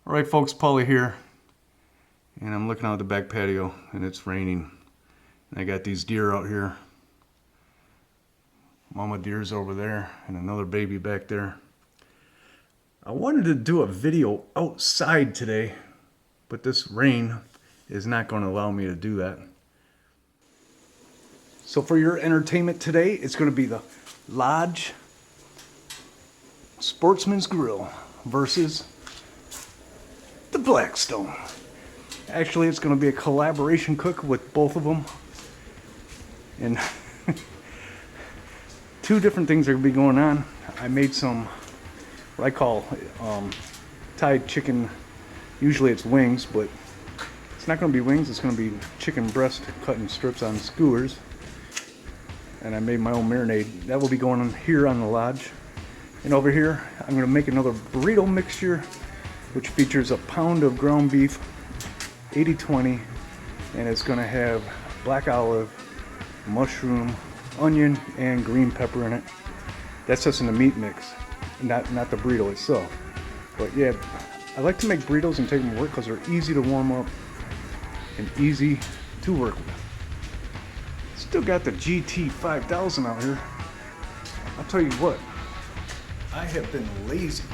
Alright folks, Paulie here, and I'm looking out the back patio and it's raining. I got these deer out here. Mama deer's over there and another baby back there. I wanted to do a video outside today, but this rain is not going to allow me to do that. So for your entertainment today, it's going to be the Lodge Sportsman's Grill versus the Blackstone. Actually, it's going to be a collaboration cook with both of them. And two different things are going to be going on. I made some, what I call Thai chicken. Usually it's wings, but it's not going to be wings. It's going to be chicken breast cut in strips on skewers. And I made my own marinade. That will be going on here on the lodge. And over here, I'm going to make another burrito mixture, which features a pound of ground beef, 80-20, and it's going to have black olive, mushroom, onion, and green pepper in it. That's just in the meat mix, not the burrito itself. But yeah, I like to make burritos and take them to work because they're easy to warm up and easy to work with. Still got the GT 5000 out here. I'll tell you what, I have been lazy.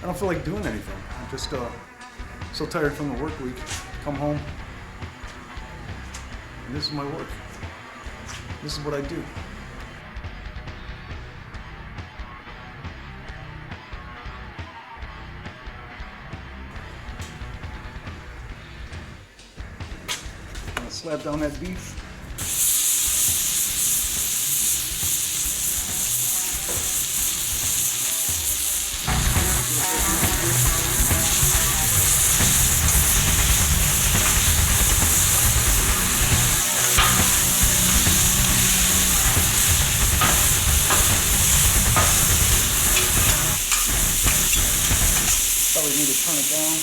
I don't feel like doing anything. I'm just so tired from the work week. Come home, and this is my work. This is what I do. I'm gonna slap down that beef. Probably need to turn it down.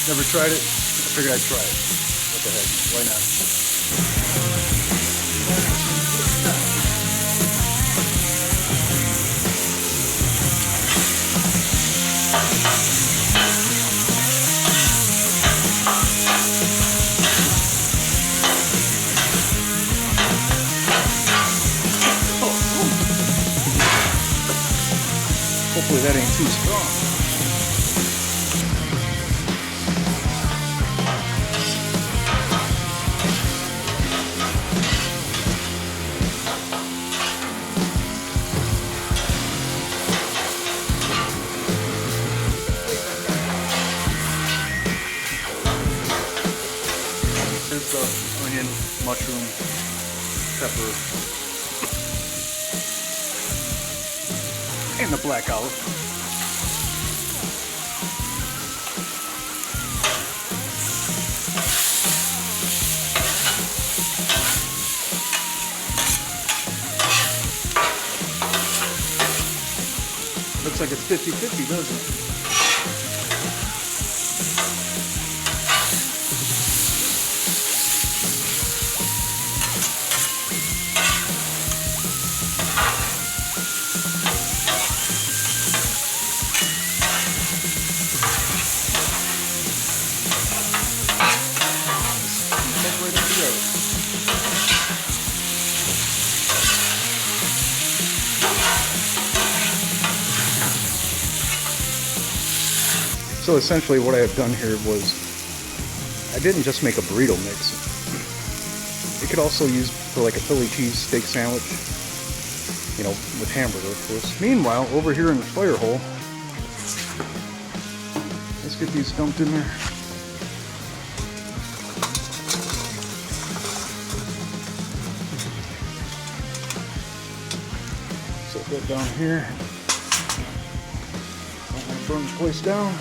Never tried it. I figured I'd try it. What the heck? Why not? Hopefully that ain't too strong. There's the onion, mushroom, pepper, and the black olive. Looks like it's 50-50, doesn't it? So essentially what I have done here was, I didn't just make a burrito mix. It could also use for like a Philly cheese steak sandwich, you know, with hamburger of course. Meanwhile, over here in the fire hole, let's get these dumped in there. Set that down here. Don't want to burn this place down.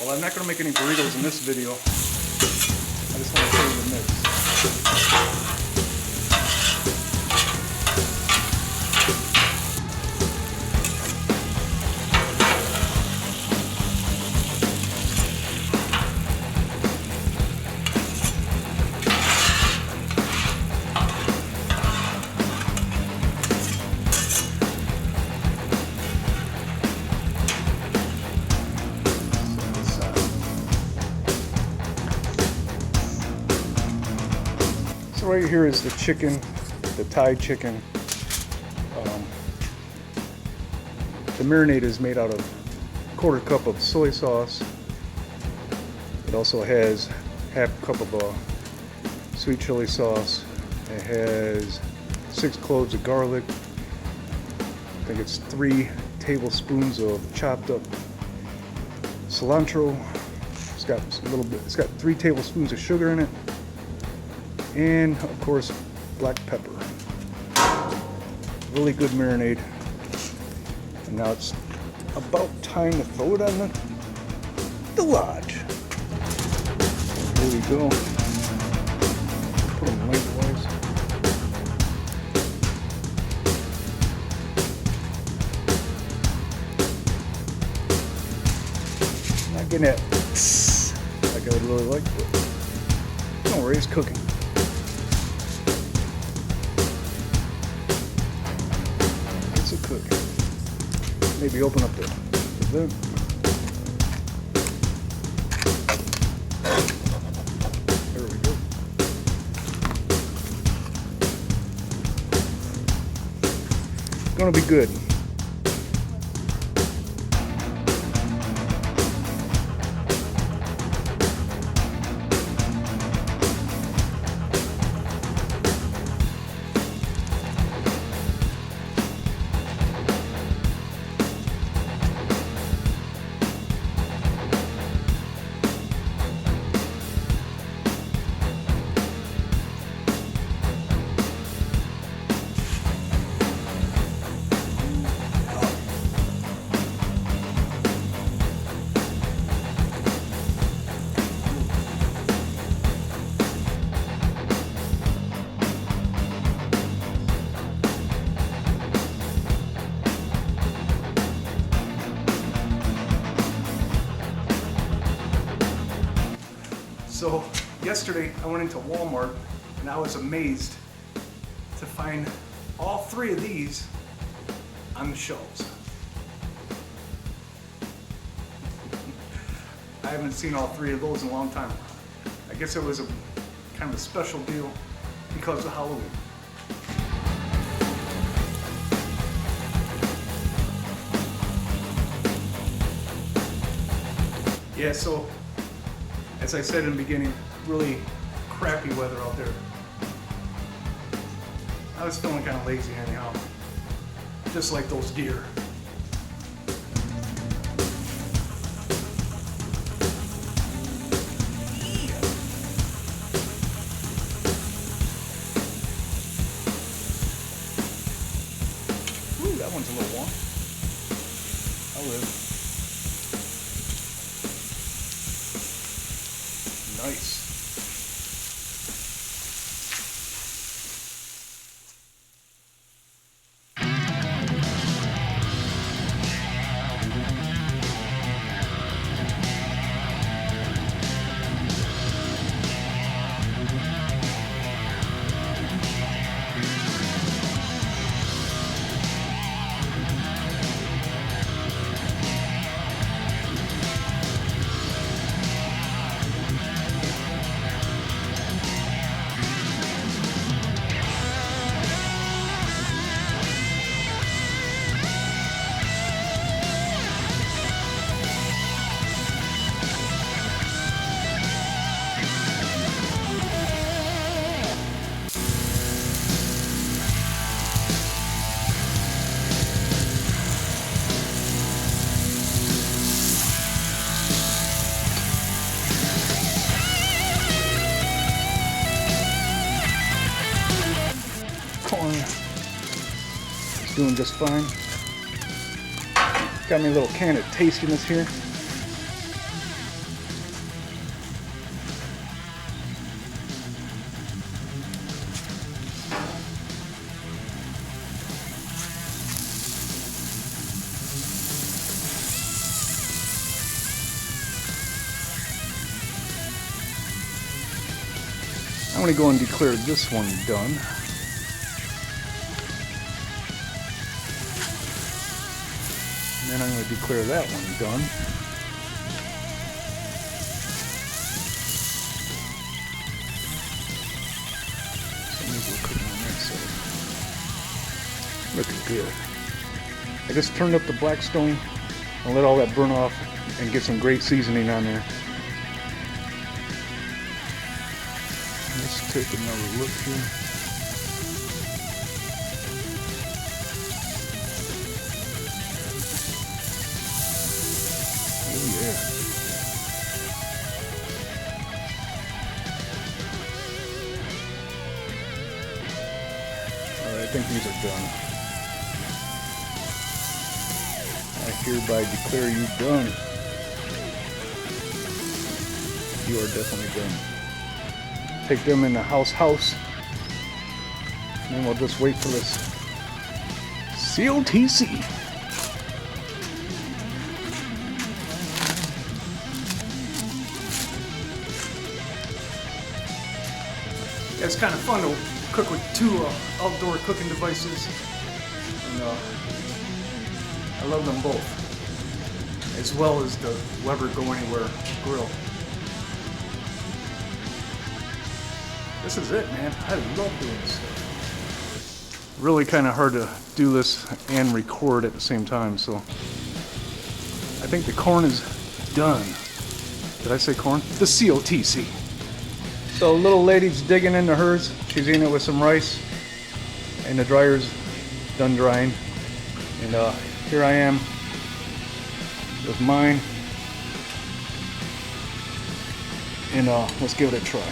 Well, I'm not going to make any burritos in this video. I just want to show you the mix. So right here is the chicken, the Thai chicken. The marinade is made out of a quarter cup of soy sauce. It also has half a cup of sweet chili sauce. It has 6 cloves of garlic. I think it's 3 tablespoons of chopped up cilantro. It's got a little bit. It's got 3 tablespoons of sugar in it, and of course black pepper. Really good marinade. And now it's about time to throw it on the lodge. There we go. Put them lengthwise. Not getting that like I would really like, but don't worry, it's cooking. It's a cook. Maybe open up the lid. There we go. It's gonna be good. So yesterday I went into Walmart and I was amazed to find all 3 of these on the shelves. I haven't seen all 3 of those in a long time. I guess it was a kind of a special deal because of Halloween. Yeah, so as I said in the beginning, really crappy weather out there. I was feeling kind of lazy anyhow, just like those deer. Ooh, that one's a little warm. I'll live. Nice. Corn is doing just fine. Got me a little can of tastiness here. going to go and declare this one done. And then I'm going to declare that one done. So maybe we'll cook on that side. Looking good. I just turned up the Blackstone and let all that burn off and get some great seasoning on there. Let's take another look here. Oh yeah. Alright, I think these are done. I hereby declare you done. You are definitely done. Take them in the house, and then we'll just wait for this COTC. Yeah, it's kind of fun to cook with two outdoor cooking devices, and I love them both, as well as the Weber Go Anywhere grill. This is it, man. I love doing this stuff. Really kind of hard to do this and record at the same time, so I think the corn is done. Did I say corn? The COTC. So little lady's digging into hers. She's eating it with some rice, and the dryer's done drying. And here I am with mine, and let's give it a try.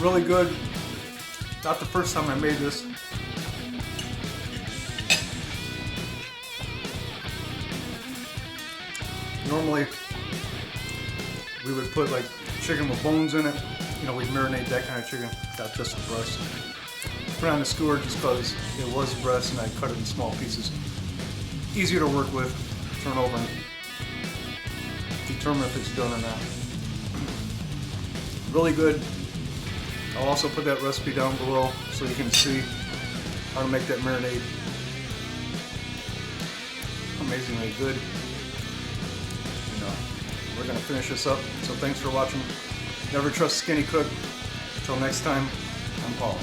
Really good. Not the first time I made this. Normally, we would put like chicken with bones in it. You know, we'd marinate that kind of chicken. Got just the breast. Put it on the skewer just because it was breast and I cut it in small pieces. Easier to work with. Turn over and determine if it's done or not. Really good. I'll also put that recipe down below so you can see how to make that marinade. Amazingly good. And, we're going to finish this up. So thanks for watching. Never trust skinny cook. Until next time, I'm Paul.